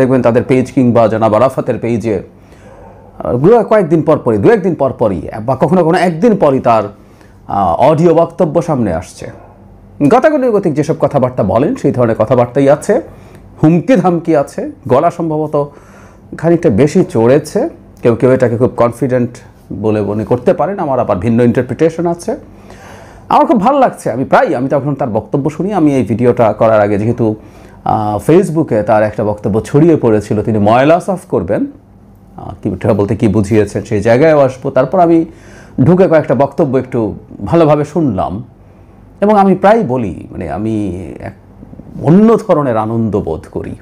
দেখবেন তাদের পেজ কিংবা জনাব আরাফাতের পেজে কয়েকদিন পর পরই, দু একদিন পর পরই বা কখনো কখনো একদিন পরই তার অডিও বক্তব্য সামনে আসছে। গতানুগতিক যেসব কথাবার্তা বলেন সেই ধরনের কথাবার্তাই আছে, হুমকি ধামকি আছে, গলা সম্ভবত খানিকটা বেশি চড়েছে। কেউ কেউ এটাকে খুব কনফিডেন্ট বলে মনে করতে পারেন, আমার আবার ভিন্ন ইন্টারপ্রিটেশন আছে। আমার খুব ভালো লাগছে, আমি তখন তার বক্তব্য শুনি। আমি এই ভিডিওটা করার আগে যেহেতু ফেসবুকে তার একটা বক্তব্য ছড়িয়ে পড়েছিল তিনি ময়লা সাফ করবেন, কিটা বলতে কি বুঝিয়েছেন সেই জায়গায় আসবো। তারপর আমি ঢুকে কয়েকটা বক্তব্য একটু ভালোভাবে শুনলাম এবং আমি প্রায় বলি আমি অন্য ধরনের আনন্দ বোধ করি।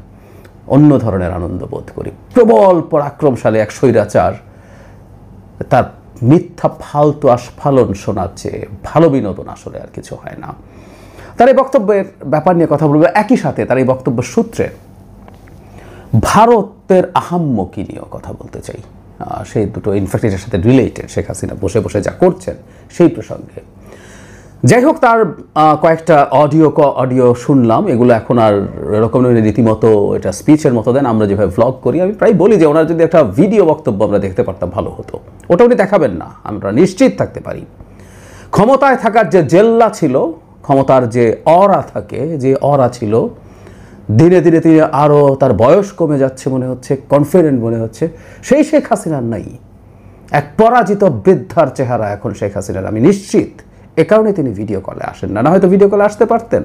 প্রবল পরাক্রমশালী এক স্বৈরাচার তার মিথ্যা ফালতু আস্ফালন শোনার চেয়ে ভালো বিনোদন আসলে আর কিছু হয় না। তার এই বক্তব্যের ব্যাপার নিয়ে কথা বলবো, একই সাথে তার এই বক্তব্য সূত্রে ভারতের আহাম্মকি নিয়েও কথা বলতে চাই। সেই দুটো ইনফ্যাক্ট এটার সাথে রিলেটেড, শেখ হাসিনা বসে বসে যা করছেন সেই প্রসঙ্গে। যাই হোক, তার কয়েকটা অডিও শুনলাম। এগুলো এখন আর এরকম রীতিমতো এটা স্পিচের মতো দেন, আমরা যেভাবে ভ্লগ করি। আমি প্রায় বলি যে ওনার যদি একটা ভিডিও বক্তব্য আমরা দেখতে পারতাম ভালো হতো। ওটা উনি দেখাবেন না, আমরা নিশ্চিত থাকতে পারি। ক্ষমতায় থাকার যে জেল্লা ছিল, ক্ষমতার যে অরা ছিল, ধীরে ধীরে তিনি আরও তার বয়স কমে যাচ্ছে মনে হচ্ছে, কনফিডেন্ট মনে হচ্ছে। সেই শেখ হাসিনার নাই, এক পরাজিত বৃদ্ধার চেহারা এখন শেখ হাসিনার, আমি নিশ্চিত। এ কারণে তিনি ভিডিও কলে আসেন না, হয়তো ভিডিও কলে আসতে পারতেন।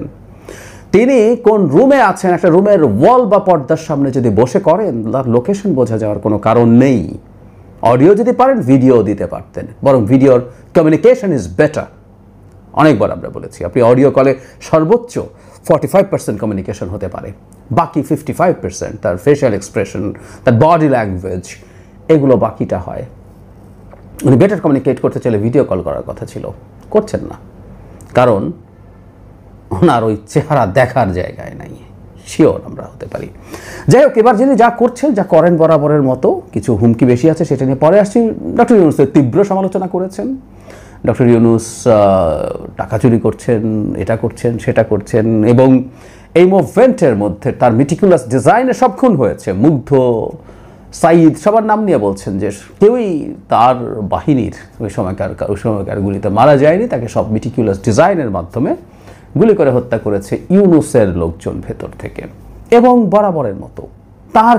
তিনি কোন রুমে আছেন, একটা রুমের ওয়াল বা পর্দার সামনে যদি বসে করেন, তার লোকেশন বোঝা যাওয়ার কোনো কারণ নেই। অডিও যদি পারেন ভিডিও দিতে পারতেন, বরং ভিডিওর কমিউনিকেশন ইজ বেটার। অনেকবার আমরা বলেছি, আপনি অডিও কলে সর্বোচ্চ 45% কমিউনিকেশন হতে পারে, বাকি 55% তার ফেশিয়াল এক্সপ্রেশন, তার বডি ল্যাঙ্গুয়েজ, এগুলো বাকিটা হয়। উনি বেটার কমিউনিকেট করতে চাইলে ভিডিও কল করার কথা ছিল, করছেন না, কারণ ওনার ওই চেহারা দেখার জায়গায় নাই। শিওর আমরা হতে পারি। যাই হোক, এবার যিনি যা করছেন, যা করেন বরাবরের মতো, কিছু হুমকি বেশি আছে সেটা নিয়ে পরে আসছি। ডক্টর ইউনূসের তীব্র সমালোচনা করেছেন। ডক্টর ইউনূস টাকা চুরি করছেন, এটা করছেন, সেটা করছেন, এবং এই মুভমেন্টের মধ্যে তার মিটিকুলাস ডিজাইনে সব খুন হয়েছে। মুগ্ধ, সাইদ, সবার নাম নিয়ে বলছেন যে কেউই তার বাহিনীর ওই সময়কার গুলিতে মারা যায়নি, তাকে সব মিটিকুলাস ডিজাইনের মাধ্যমে গুলি করে হত্যা করেছে ইউনূসের লোকজন ভেতর থেকে। এবং বরাবরের মতো তার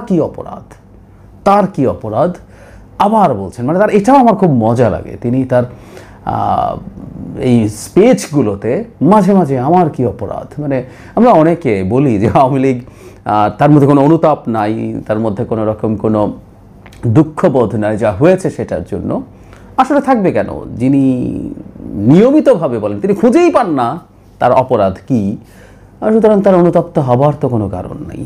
কি অপরাধ আবার বলছেন। তার এটাও আমার খুব মজা লাগে, তিনি তার এই স্পিচগুলোতে মাঝে মাঝে আমার কি অপরাধ, আমরা অনেকে বলি যে আওয়ামী লীগ, তার মধ্যে কোনো অনুতাপ নাই, তার মধ্যে কোনো রকম কোনো দুঃখবোধ নাই যা হয়েছে সেটার জন্য। আসলে থাকবে কেন? যিনি নিয়মিতভাবে বলেন, তিনি খুঁজেই পান না তার অপরাধ কি, সুতরাং তার অনুতপ্ত হবার তো কোনো কারণ নেই।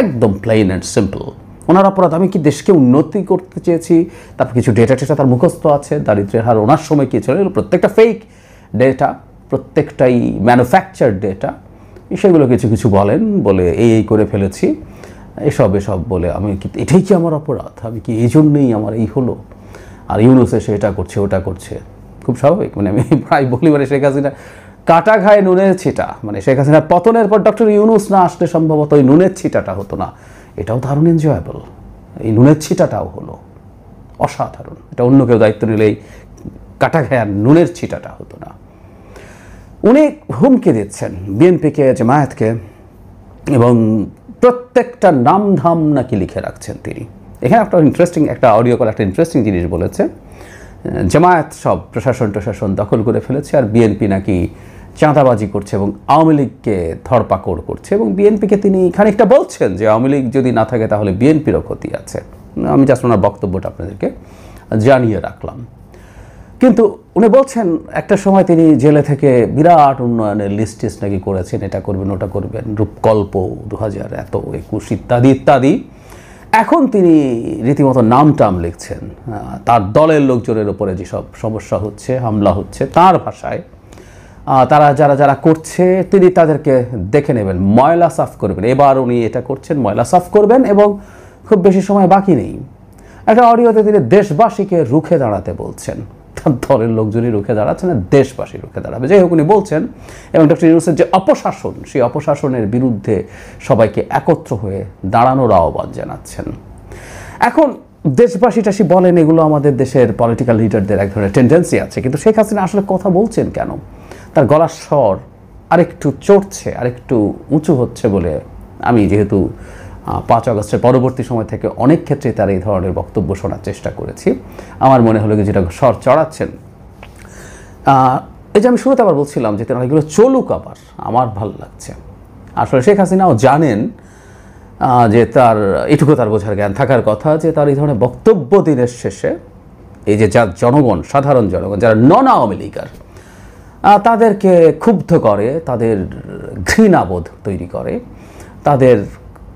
একদম প্লেন অ্যান্ড সিম্পল। ওনার অপরাধ, আমি কি দেশকে উন্নতি করতে চেয়েছি, তারপর কিছু ডেটা তার মুখস্থ আছে, দারিদ্র্যের হার ওনার সময় কী ছিল, প্রত্যেকটা ফেক ডেটা, প্রত্যেকটাই ম্যানুফ্যাকচার ডেটা। সেগুলো কিছু বলেন, বলে এই করে ফেলেছি, এসব বলে আমি কি, এটাই কি আমার অপরাধ? আমি কি এই জন্যেই আমার এই হলো? আর ইউনূস এসে এটা করছে, ওটা করছে, খুব স্বাভাবিক। আমি প্রায় বলি, শেখ হাসিনা কাটা খায় নুনের ছিটা। শেখ হাসিনার পতনের পর ডক্টর ইউনূস না আসলে সম্ভবত ওই নুনের ছিটাটা হতো না। এটাও দারুণ এনজয়েবল, এই নুনের ছিটাটাও হলো অসাধারণ। এটা অন্য কেউ দায়িত্ব নিলেই কাটা খায় আর নুনের ছিটাটা হতো না। উনি হুমকি দিচ্ছেন বিএনপিকে, জামায়াতকে, এবং প্রত্যেকটা নামধাম নাকি লিখে রাখছেন তিনি। এখানে একটা অডিও কল একটা ইন্টারেস্টিং জিনিস বলেছে, জামায়াত সব প্রশাসন দখল করে ফেলেছে, আর বিএনপি নাকি চাঁদাবাজি করছে এবং আওয়ামী লীগকে ধরপাকড় করছে। এবং বিএনপিকে তিনি খানিকটা বলছেন যে আওয়ামী লীগ যদি না থাকে তাহলে বিএনপিরও ক্ষতি আছে। আমি জাস্ট ওনার বক্তব্যটা আপনাদেরকে জানিয়ে রাখলাম। কিন্তু উনি বলছেন একটা সময় তিনি জেলে থেকে বিরাট উন্নয়নের লিস্ট নাকি করেছেন, এটা করবেন, ওটা করবেন, রূপকল্প 2021 ইত্যাদি। এখন তিনি রীতিমতো নাম লিখছেন, তার দলের লোকজনের ওপরে যেসব সমস্যা হচ্ছে, হামলা হচ্ছে, তার ভাষায় তারা যারা করছে তিনি তাদেরকে দেখে নেবেন, ময়লা সাফ করবেন। এবার উনি এটা করছেন, ময়লা সাফ করবেন, এবং খুব বেশি সময় বাকি নেই। একটা অডিওতে তিনি দেশবাসীকে রুখে দাঁড়াতে বলছেন। তার দলের লোকজনই রুখে দাঁড়াচ্ছে না, দেশবাসী রুখে দাঁড়াবে। যাই হোক, উনি বলছেন এবং ডক্টর ইউনূসের যে অপশাসন, সেই অপশাসনের বিরুদ্ধে সবাইকে একত্র হয়ে দাঁড়ানোর আহ্বান জানাচ্ছেন। এখন দেশবাসী টাসি বলেন, এগুলো আমাদের দেশের পলিটিক্যাল লিডারদের এক ধরনের টেন্ডেন্সি আছে, কিন্তু শেখ হাসিনা আসলে কথা বলছেন কেন? তার গলার স্বর আরেকটু চড়ছে, আরেকটু উঁচু হচ্ছে বলে আমি যেহেতু 5 আগস্টের পরবর্তী সময় থেকে অনেক ক্ষেত্রে তার এই ধরনের বক্তব্য শোনার চেষ্টা করেছি, আমার মনে হলো যেটা স্বর চড়াচ্ছেন। এই যে আমি শুরুতে আবার বলছিলাম যে তারা এগুলো চলুক, আবার আমার ভালো লাগছে। আসলে শেখ হাসিনাও জানেন যে তার এটুকু তার বোঝার জ্ঞান থাকার কথা যে তার এই ধরনের বক্তব্য দিনের শেষে এই যে যার জনগণ, সাধারণ জনগণ যারা নন আওয়ামী লীগার, তাদেরকে ক্ষুব্ধ করে, তাদের ঘৃণাবোধ তৈরি করে, তাদের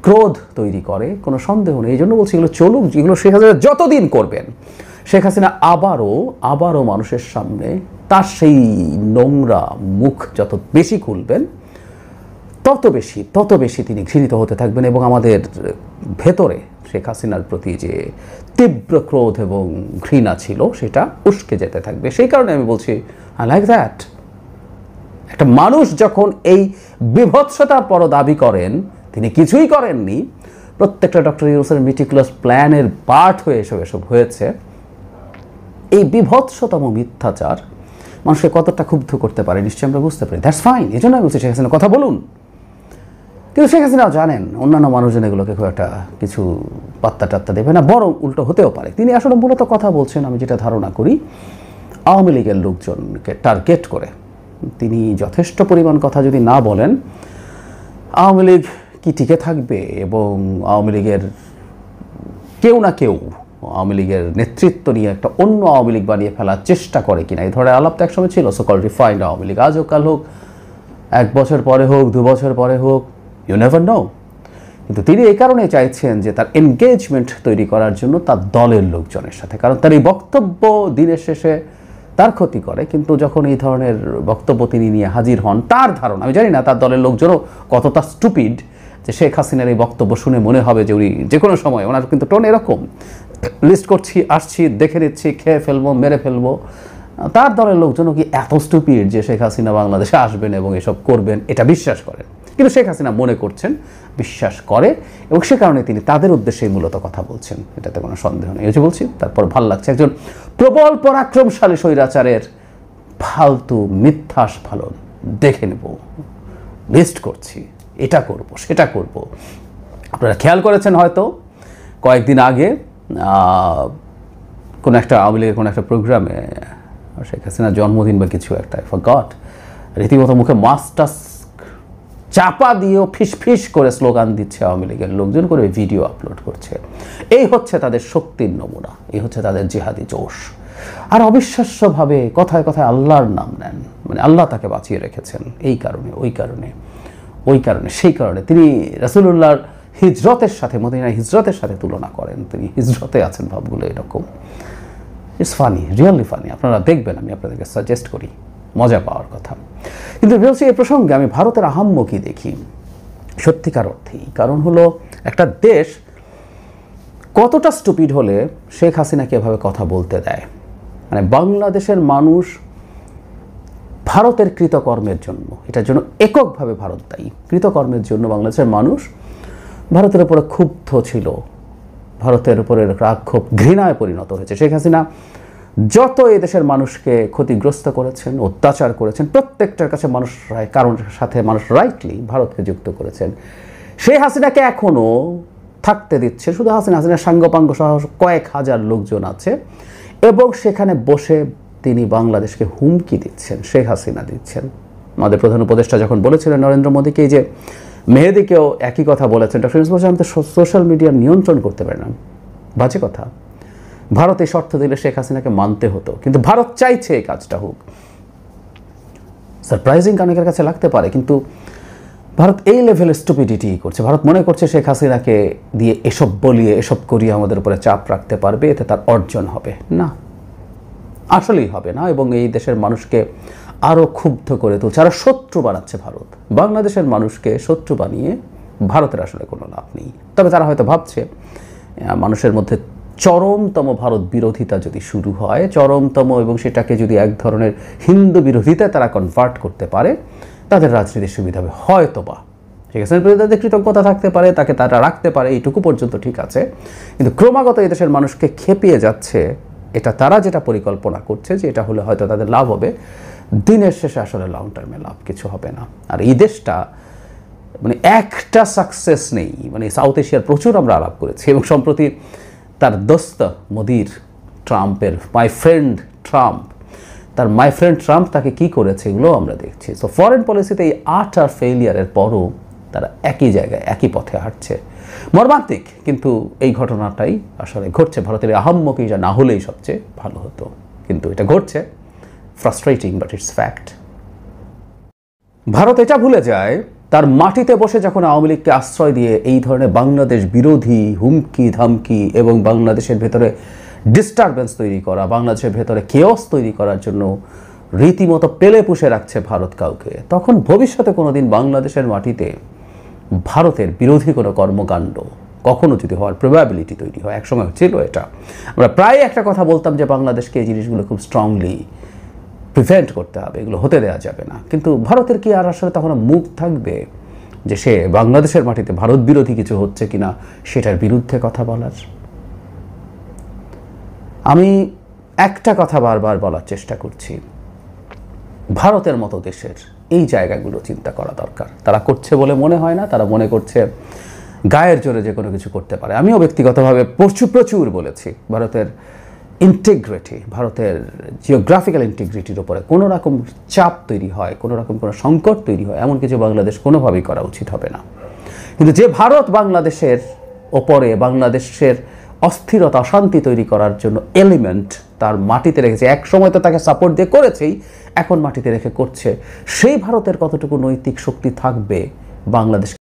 ক্রোধ তৈরি করে, কোনো সন্দেহ নেই। এই জন্য বলছি এগুলো চলুক, যেগুলো শেখ হাসিনা যতদিন করবেন, শেখ হাসিনা আবারও মানুষের সামনে তার সেই নোংরা মুখ যত বেশি খুলবেন, তত বেশি তিনি ঘৃণিত হতে থাকবেন এবং আমাদের ভেতরে শেখ হাসিনার প্রতি যে তীব্র ক্রোধ এবং ঘৃণা ছিল সেটা উস্কে যেতে থাকবে। সেই কারণে আমি বলছি আই লাইক দ্যাট। একটা মানুষ যখন এই বিভৎসতার পর দাবি করেন, তিনি কিছুই করেননি, প্রত্যেকটা ডক্টর ইউনূসের মিটিকুলাস প্ল্যানের পার্ট হয়ে এসব হয়েছে, এই বিভৎসতম মিথ্যাচার মানুষকে কতটা ক্ষুব্ধ করতে পারে নিশ্চয়ই আমরা বুঝতে পারি। That's fine. এই জন্য আমি বলছি শেখ হাসিনা কথা বলুন, কিন্তু শেখ হাসিনাও জানেন অন্যান্য মানুষজন এগুলোকে খুব একটা কিছু পাত্তা টাত্তা দেবে না, বরং উল্টো হতেও পারে। তিনি আসলে মূলত কথা বলছেন, আমি যেটা ধারণা করি, আওয়ামী লীগের লোকজনকে টার্গেট করে। তিনি যথেষ্ট পরিমাণ কথা যদি না বলেন, আওয়ামী লীগ কি টিকে থাকবে এবং আওয়ামী লীগের কেউ না কেউ আওয়ামী লীগের নেতৃত্ব নিয়ে একটা অন্য আওয়ামী লীগ বানিয়ে ফেলার চেষ্টা করে কিনা, এই ধরনের আলাপ তো একসময় ছিল, so called refined Awami League. আজ হোক কাল হোক, 1 বছর পরে হোক, 2 বছর পরে হোক, ইউ নেভার নো। কিন্তু তিনি এই কারণে চাইছেন যে তার এনগেজমেন্ট তৈরি করার জন্য তার দলের লোকজনের সাথে, কারণ তার এই বক্তব্য দিনের শেষে তার ক্ষতি করে। কিন্তু যখন এই ধরনের বক্তব্য তিনি নিয়ে হাজির হন, তার ধারণা, আমি জানি না তার দলের লোকজনও কতটা স্টুপিড, যে শেখ হাসিনার এই বক্তব্য শুনে মনে হবে যে উনি যে কোনো সময়, ওনার কিন্তু টোন এরকম, লিস্ট করছি, আসছি, দেখে নিচ্ছি, খেয়ে ফেলবো, মেরে ফেলবো। তার দলের লোকজনও কি এত স্টুপিড যে শেখ হাসিনা বাংলাদেশে আসবেন এবং এসব করবেন এটা বিশ্বাস করেন? কিন্তু শেখ হাসিনা মনে করছেন, বিশ্বাস করে, এবং সে কারণে তিনি তাদের উদ্দেশ্যেই মূলত কথা বলছেন, এটাতে কোনো সন্দেহ নেই। এই যে বলছি, তারপর ভাল লাগছে একজন প্রবল পরাক্রমশালী স্বৈরাচারের ফালতু মিথ্যা স্ফলন দেখে নেব, লিস্ট করছি, এটা করব, সেটা করব। আপনারা খেয়াল করেছেন হয়তো কয়েকদিন আগে কোনো একটা আওয়ামী লীগের কোনো একটা প্রোগ্রামে শেখ হাসিনার জন্মদিন বা কিছু একটা, আই ফরগট, রীতিমতো মুখে মাস্টার্স চাপা দিয়েও ফিস করে স্লোগান দিচ্ছে আওয়ামী লীগের লোকজন, করে ভিডিও আপলোড করছে। এই হচ্ছে তাদের শক্তির নমুনা, এই হচ্ছে তাদের জিহাদি জোশ। আর অবিশ্বাস্যভাবে কথায় কথায় আল্লাহর নাম নেন, মানে আল্লাহ তাকে বাঁচিয়ে রেখেছেন এই কারণে, ওই কারণে সেই কারণে তিনি রাসূলুল্লাহর হিজরতের সাথে, মদিনার হিজরতের সাথে তুলনা করেন। তিনি হিজরতে আছেন ভাবগুলো এরকম। It's funny, really funny. আপনারা দেখবেন, আমি আপনাদেরকে সাজেস্ট করি, মজা পাওয়ার কথা। কিন্তু বলছি এই প্রসঙ্গে আমি ভারতের আহাম্মকি দেখি সত্যিকার অর্থেই। কারণ হলো একটা দেশ কতটা স্টুপিড হলে শেখ হাসিনাকে এভাবে কথা বলতে দেয়। মানে বাংলাদেশের মানুষ ভারতের কৃতকর্মের জন্য, এটার জন্য এককভাবে ভারত দায়ী। কৃতকর্মের জন্য বাংলাদেশের মানুষ ভারতের উপরে ক্ষুব্ধ ছিল, ভারতের উপরে রাগ ক্ষোভ ঘৃণায় পরিণত হয়েছে। শেখ হাসিনা যত এই দেশের মানুষকে ক্ষতিগ্রস্ত করেছেন, অত্যাচার করেছেন, প্রত্যেকটার কাছে মানুষ কারণের সাথে মানুষ রাইটলি ভারতকে যুক্ত করেছেন। সেই হাসিনাকে এখনও থাকতে দিচ্ছে শুধু হাসিনার সাঙ্গপাঙ্গ সহ কয়েক হাজার লোকজন আছে, এবং সেখানে বসে তিনি বাংলাদেশকে হুমকি দিচ্ছেন, শেখ হাসিনা দিচ্ছেন। আমাদের প্রধান উপদেষ্টা যখন বলেছিলেন নরেন্দ্র মোদীকে যে মেহেদীকেও একই কথা বলেছেন, ডক্টর ইউনূস বলছেন আমি তো সোশ্যাল মিডিয়া নিয়ন্ত্রণ করতে পারি না। বাজে কথা। ভারত এই শর্ত দিলে শেখ হাসিনাকে মানতে হতো, কিন্তু ভারত চাইছে এই কাজটা হোক। সারপ্রাইজিং অনেকের কাছে লাগতে পারে, কিন্তু ভারত এই লেভেলের স্টুপিডিটি করছে। ভারত মনে করছে শেখ হাসিনাকে দিয়ে এসব বলিয়ে, এসব করিয়ে আমাদের উপরে চাপ রাখতে পারবে, এতে তার অর্জন হবে না, আসলেই হবে না। এবং এই দেশের মানুষকে আরও ক্ষুব্ধ করে তুলছে, আরও শত্রু বানাচ্ছে ভারত। বাংলাদেশের মানুষকে শত্রু বানিয়ে ভারতের আসলে কোনো লাভ নেই। তবে তারা হয়তো ভাবছে মানুষের মধ্যে চরমতম ভারত বিরোধিতা যদি শুরু হয়, চরমতম, এবং সেটাকে যদি এক ধরনের হিন্দু বিরোধিতায় তারা কনভার্ট করতে পারে, তাদের রাজনীতির সুবিধা হবে হয়তোবা। ঠিক আছে, তাদের কৃতজ্ঞতা থাকতে পারে, তাকে তারা রাখতে পারে, এইটুকু পর্যন্ত ঠিক আছে। কিন্তু ক্রমাগত এই দেশের মানুষকে খেপিয়ে যাচ্ছে, এটা তারা যেটা পরিকল্পনা করছে যে এটা হলে হয়তো তাদের লাভ হবে, দিনের শেষে আসলে লং টার্মে লাভ কিছু হবে না। আর এই দেশটা মানে একটা সাকসেস নেই, মানে সাউথ এশিয়ার প্রচুর আমরা আলাপ করেছি, এবং সম্প্রতি তার দোস্ত মোদির, ট্রাম্পের মাই ফ্রেন্ড ট্রাম্প, তার মাই ফ্রেন্ড ট্রাম্প তাকে কী করেছে এগুলো আমরা দেখছি। সো ফরেন পলিসিতে এই আটার ফেইলিয়ারের পরও তারা একই জায়গায় একই পথে হাঁটছে। মর্মান্তিক, কিন্তু এই ঘটনাটাই আসলে ঘটছে। ভারতের আহাম্মকি যা না হলেই সবচেয়ে ভালো হতো, কিন্তু এটা ঘটছে। Frustrating, but it's fact. Bharat এটা ভুলে যায়, তার মাটিতে বসে যখন আওয়ামী লীগকে আশ্রয় দিয়ে এই ধরনের বাংলাদেশ বিরোধী হুমকি ধামকি এবং বাংলাদেশের ভেতরে ডিস্টারবেন্স তৈরি করা, বাংলাদেশের ভেতরে কেওস তৈরি করার জন্য রীতিমতো পেলে পুষে রাখছে ভারত কাউকে, তখন ভবিষ্যতে কোনোদিন বাংলাদেশের মাটিতে ভারতের বিরোধী কোনো কর্মকাণ্ড কখনো যদি হওয়ার প্রবাবিলিটি তৈরি হয়, একসময় ছিল এটা। আমরা প্রায় একটা কথা বলতাম যে বাংলাদেশকে এই জিনিসগুলো খুব স্ট্রংলি প্রিভেন্ট করতে হবে, এগুলো হতে দেওয়া যাবে না। কিন্তু ভারতের কি আর আসলে তখন মুখ থাকবে যে সে বাংলাদেশের মাটিতে ভারত বিরোধী কিছু হচ্ছে কিনা সেটার বিরুদ্ধে কথা বলার? আমি একটা কথা বারবার বলার চেষ্টা করছি, ভারতের মতো দেশের এই জায়গাগুলো চিন্তা করা দরকার। তারা করছে বলে মনে হয় না, তারা মনে করছে গায়ের জোরে যে কোনো কিছু করতে পারে। আমিও ব্যক্তিগতভাবে প্রচুর বলেছি ভারতের ইন্টিগ্রিটি, ভারতের জিওগ্রাফিক্যাল ইন্টিগ্রিটির উপরে কোনো রকম চাপ তৈরি হয়, কোনো রকম কোনো সংকট তৈরি হয়, এমন কিছু বাংলাদেশ কোনোভাবেই করা উচিত হবে না। কিন্তু যে ভারত বাংলাদেশের ওপরে বাংলাদেশের অস্থিরতা অশান্তি তৈরি করার জন্য এলিমেন্ট তার মাটিতে রেখেছে, এক সময় তো তাকে সাপোর্ট দিয়ে করেছেই, এখন মাটিতে রেখে করছে, সেই ভারতের কতটুকু নৈতিক শক্তি থাকবে বাংলাদেশ